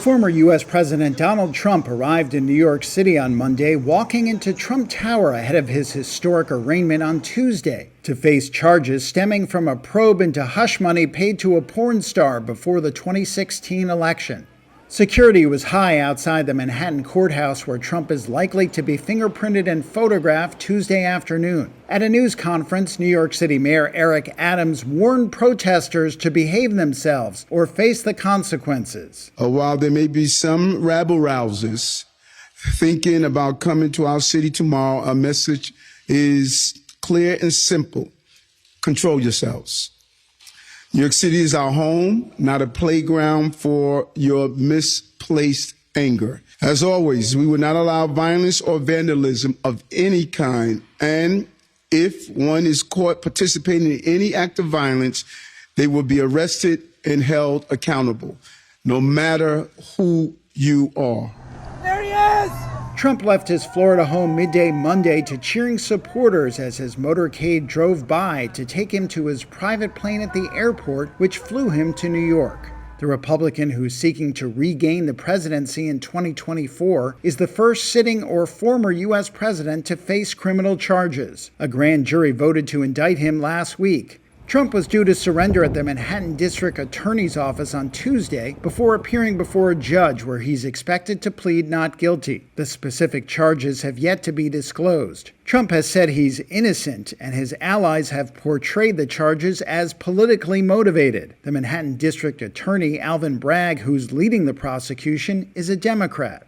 Former U.S. President Donald Trump arrived in New York City on Monday, walking into Trump Tower ahead of his historic arraignment on Tuesday to face charges stemming from a probe into hush money paid to a porn star before the 2016 election. Security was high outside the Manhattan courthouse, where Trump is likely to be fingerprinted and photographed Tuesday afternoon. At a news conference, New York City Mayor Eric Adams warned protesters to behave themselves or face the consequences. While there may be some rabble-rousers thinking about coming to our city tomorrow, our message is clear and simple. Control yourselves. New York City is our home, not a playground for your misplaced anger. As always, we will not allow violence or vandalism of any kind. And if one is caught participating in any act of violence, they will be arrested and held accountable, no matter who you are. There he is! Trump left his Florida home midday Monday to cheering supporters as his motorcade drove by to take him to his private plane at the airport, which flew him to New York. The Republican who's seeking to regain the presidency in 2024 is the first sitting or former U.S. president to face criminal charges. A grand jury voted to indict him last week. Trump was due to surrender at the Manhattan District Attorney's Office on Tuesday before appearing before a judge, where he's expected to plead not guilty. The specific charges have yet to be disclosed. Trump has said he's innocent, and his allies have portrayed the charges as politically motivated. The Manhattan District Attorney, Alvin Bragg, who's leading the prosecution, is a Democrat.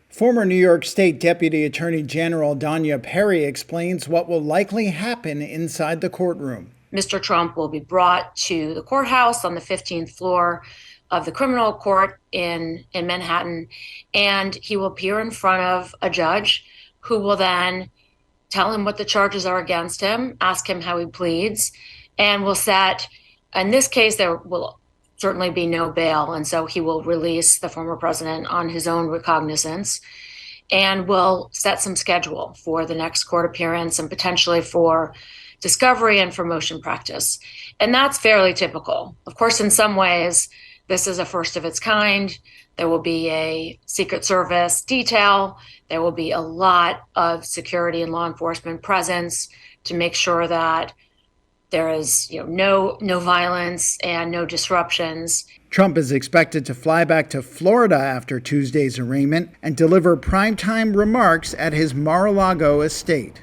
Former New York State Deputy Attorney General Danya Perry explains what will likely happen inside the courtroom. Mr. Trump will be brought to the courthouse on the 15th floor of the criminal court in Manhattan, and he will appear in front of a judge who will then tell him what the charges are against him, ask him how he pleads, and will set, in this case, there will certainly be no bail, and so he will release the former president on his own recognizance and will set some schedule for the next court appearance and potentially for discovery and for motion practice. And that's fairly typical. Of course, in some ways, this is a first of its kind. There will be a Secret Service detail. There will be a lot of security and law enforcement presence to make sure that there is no violence and no disruptions. Trump is expected to fly back to Florida after Tuesday's arraignment and deliver primetime remarks at his Mar-a-Lago estate.